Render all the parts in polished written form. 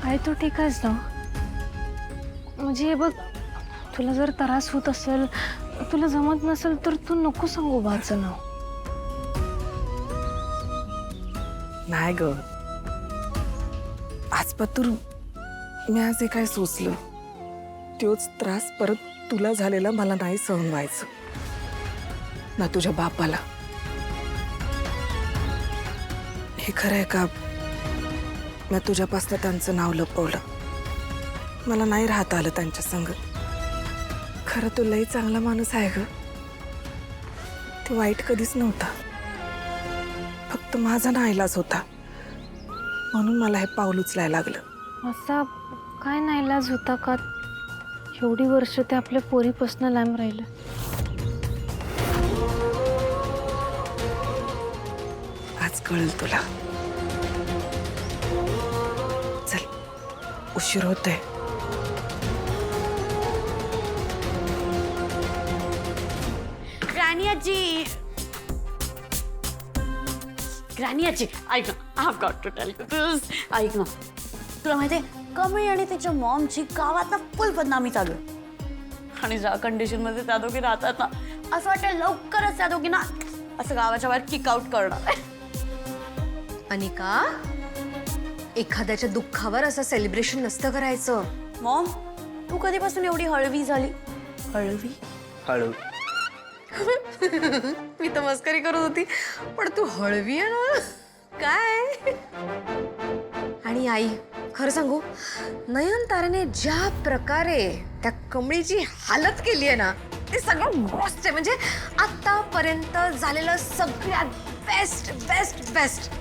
काय तू ठीक आहेस ना? म्हणजे हे बघ, तुला जर त्रास होत असेल, तुला जमत नसेल तर तू नको सांगू बाचं नाव. नाही ग, आज पतूर मी आज हे काय सोचलं, तोच त्रास परत तुला झालेला मला नाही सहन व्हायचं ना तुझ्या बापाला. हे खरं आहे का, मी तुझ्यापासून त्यांचं नाव लपवलं. मला नाही राहता आलं त्यांच्या संग. खरं तो लई चांगला माणूस आहे ग, तो वाईट कधीच नव्हता. फक्त माझा नाईलाज होता म्हणून मला हे पाऊल उचलायला लागलं. असा काय नाईलाज होता का? एवढी वर्ष ते आपल्या पोरीपासून लांब राहिलं. आज कळेल तुला. चल, उशीर होतोय. ग्रॅनी आजी, ग्रॅनी आजी, ऐक ना, I have got to tell you this. ऐक ना, तुला माहितीये कमळी आणि तिच्या मॉमची गावात ना फुल बदनामी चालू आहे. आणि ज्या कंडिशन मध्ये त्या दोघी राहतात ना, असं वाटतं लवकरच त्या दोघी ना असं गावाच्या बाहेर किक आउट करणार. अनिका, एखाद्याच्या दुःखावर असं सेलिब्रेशन नसतं करायचं. मॉम, तू कधीपासून एवढी हळवी झाली? हळवी हळू. मी तर मस्करी करत होती, पण तू हळवी आहे ना काय. आणि आई, खरं सांगू, नयनताराने ज्या प्रकारे त्या कमळीची हालत केली आहे ना, ते सगळं गोष्ट आहे. म्हणजे आतापर्यंत झालेलं सगळ्यात बेस्ट बेस्ट बेस्ट.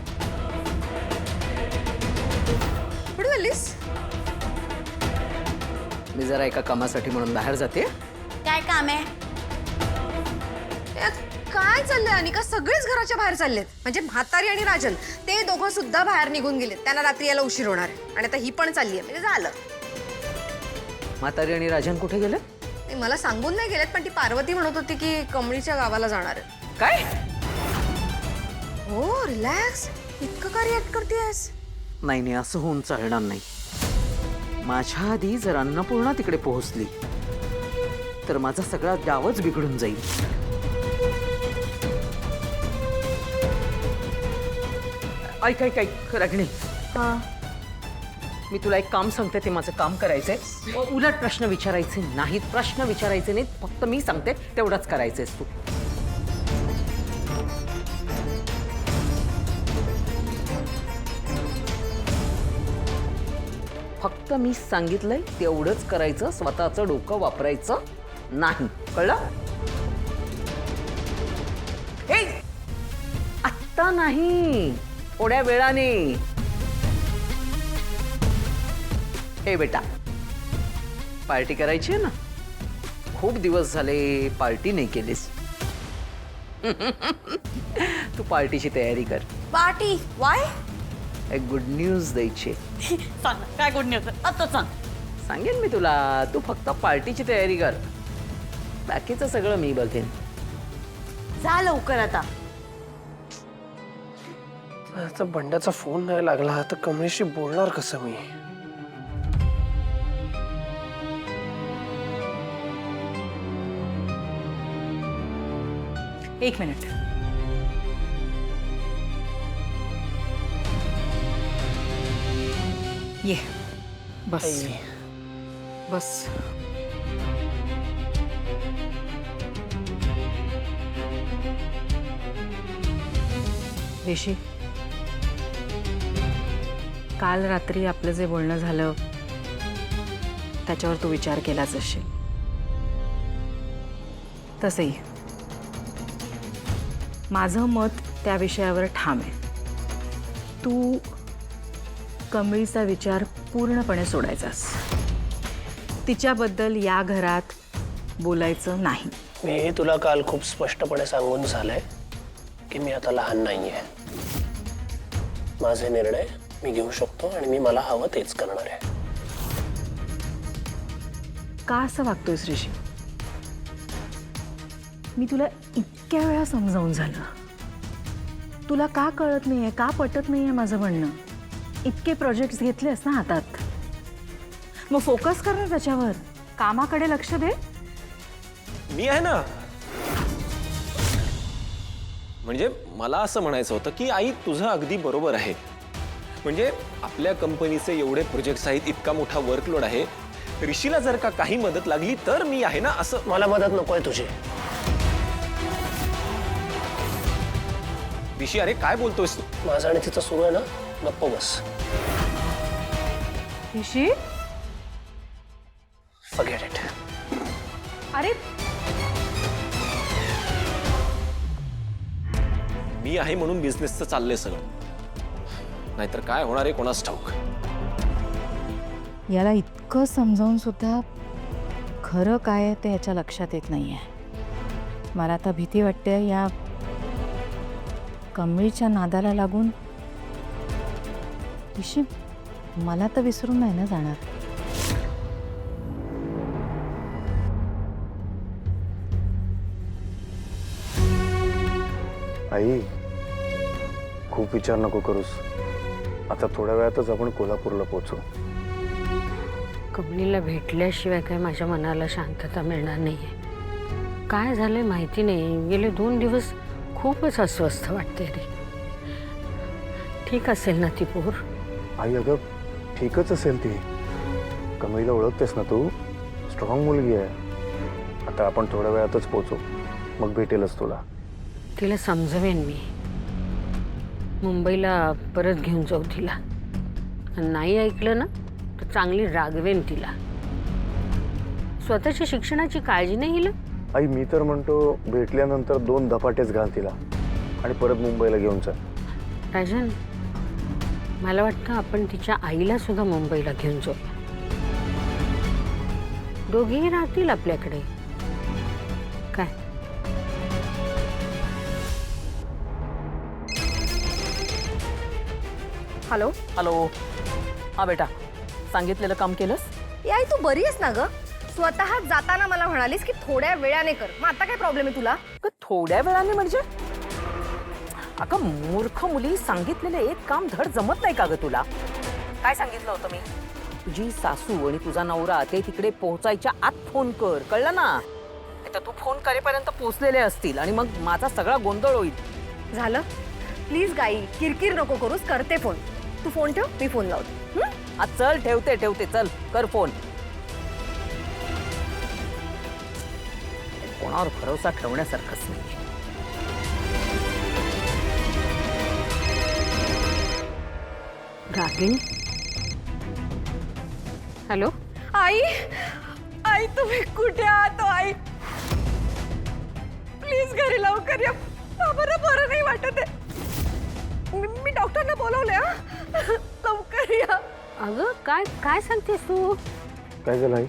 कुठे गेलीस? मी जरा एका कामासाठी म्हणून बाहेर जाते. काय काम आहे? काय चाललंय अनिका? सगळेच घराच्या बाहेर चाललेत. म्हणजे म्हातारी आणि राजन ते दोघं सुद्धा बाहेर निघून गेलेत. त्यांना रात्री यायला उशीर होणार आहे. आणि आता ही पण चालली आहे. म्हणजे झालं. म्हातारी आणि राजन कुठे गेले? ते मला सांगून नाही गेलेत, पण ती पार्वती म्हणत होती की कमळीच्या गावाला जाणार आहे. काय? हो, रिलॅक्स. इतकं का रिॲक्ट करतेस? नाही नाही, असं होऊन चालणार नाही. माझ्या आधी जर अन्नपूर्णा तिकडे पोहोचली तर माझा सगळा डावच बिघडून जाईल. ऐक ऐक ऐक रागिणी, हा, मी तुला एक काम सांगते, ते माझं काम करायचंय. उलट प्रश्न विचारायचे नाहीत, प्रश्न विचारायचे नाहीत, फक्त मी सांगते तेवढंच करायचंयस तू. फक्त मी सांगितलंय तेवढंच करायचं, स्वतःचं डोकं वापरायचं नाही, कळलं? हे आत्ता नाही, थोड्या वेळाने. हे बेटा, पार्टी करायची आहे ना? खूप दिवस झाले पार्टी नाही केलीस. तू पार्टीची तयारी कर. पार्टी? वाय? एक गुड न्यूज द्यायची. सांग ना, काय गुड न्यूज? आता सांग. सांगेन मी तुला, तू फक्त पार्टीची तयारी कर, बाकीचं सगळं मी बघेन. जा लवकर आता. आता बंड्याचा फोन नाही लागला तर कमळीशी बोलणार कसं मी? एक मिनिट. ये बस बस. ऋषी, काल रात्री आपलं जे बोलणं झालं त्याच्यावर तू विचार केलाच असेल. तसंही माझं मत त्या विषयावर ठाम आहे. तू कमळीचा विचार पूर्णपणे सोडायचास. तिच्याबद्दल या घरात बोलायचं नाही. मी तुला काल खूप स्पष्टपणे सांगून झालंय की मी आता लहान नाहीये. माझे निर्णय मी घेऊ शकतो आणि मी मला हवं तेच करणार आहे. का असं वागतोयस ऋषी? मी तुला इतक्या वेळा समजावून झालं, तुला का कळत नाहीये, का पटत नाहीये माझं म्हणणं? इतके प्रोजेक्ट्स घेतलेस ना हातात, मग फोकस कर ना त्याच्यावर, कामाकडे लक्ष दे. मी आहे ना. म्हणजे मला असं म्हणायचं होतं की आई तुझं अगदी बरोबर आहे. म्हणजे आपल्या कंपनीचे एवढे प्रोजेक्ट्स आहेत, इतका मोठा वर्कलोड आहे. ऋषीला जर का काही मदत लागली तर मी आहे ना. असं मला मदत नकोय तुझी. ऋषी अरे काय बोलतोयस तू? माझं आणि तिचं सुरू आहे ना, गप्प बस. ऋषी, फॉरगेट इट. अरे मी आहे म्हणून बिझनेसचं चाललंय सगळं, नाहीतर काय होणार आहे कोणास ठाऊक. याला इतकं समजावून सुद्धा खरं काय आहे ते याच्या लक्षात येत नाहीये. मला आता भीती वाटते या कमळीच्या नादाला लागून ऋषी मला तर विसरून नाही ना जाणार. आई खूप विचार नको करूस. आता थोड्या वेळातच आपण कोल्हापूरला पोहोचू. कमलीला भेटल्याशिवाय काय माझ्या मनाला शांतता मिळणार नाहीये. काय झालंय माहिती नाही, गेले 2 दिवस खूपच अस्वस्थ वाटते रे. ठीक असेल ना ती पोर? आई अगं ठीकच असेल ती. कमळीला ओळखतेस ना तू, स्ट्रॉंग मुलगी आहे. आता आपण थोड्या वेळातच पोहोचू, मग भेटेलच तुला. तिला समजवेन मी. मुंबईला परत घेऊन जाऊ तिला. नाही ऐकलं ना तर चांगली रागवेन तिला. स्वतःच्या शिक्षणाची काळजी नाही हिला. आई मी तर म्हणतो भेटल्यानंतर 2 धपाटेच घाल तिला आणि परत मुंबईला घेऊन जा. राजन, मला वाटतं आपण तिच्या आईला सुद्धा मुंबईला घेऊन जाऊ. दोघेही राहतील आपल्याकडे. काय हॅलो. हॅलो. हा बेटा, सांगितलेलं काम केलंस? आई तू बरी आहेस ना ग? स्वतः जाताना मला म्हणालीस की थोड्या वेळाने कर. मग आता काय प्रॉब्लेम आहे तुला? थोड्या वेळाने म्हणजे? अगं मूर्ख मुली, सांगितलेलं एक काम धड जमत नाही का ग तुला? काय सांगितलं होतं मी? तुझी सासू आणि तुझा नवरा ते तिकडे पोहोचायच्या आत फोन कर, कळलं ना? आता तू फोन करेपर्यंत पोहोचलेले असतील आणि मग माझा सगळा गोंधळ होईल. झालं? प्लीज गाई किरकिर नको करूस, करते फोन. तू फोन ठेव, मी फोन लावते. चल ठेवते चल कर फोन. कोणावर भरोसा ठेवण्यासारखंच नाही. रागिणी, हॅलो. आई आई तुम्ही कुठे आहात? आई प्लीज घरी लवकर या. बाबांना बरं नाही वाटत आहे. मी डॉक्टरना बोलवले. लवकर या. अगं काय काय सांगतेस तू? काय झालं आई?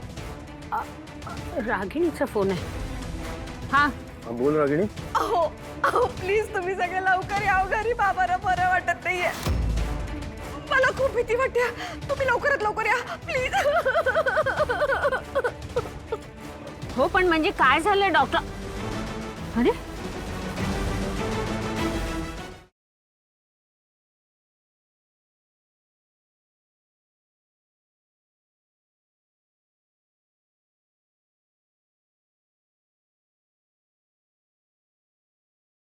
रागिणीचा फोन आहे. हा हा, बोल रागिणी. अहो अहो प्लीज तुम्ही सगळे लवकर या घरी. बाबांना बरं वाटत नाहीये. मला खूप भीती वाटते. तुम्ही लवकरात लवकर या प्लीज. हो पण म्हणजे काय झालं डॉक्टर? अरे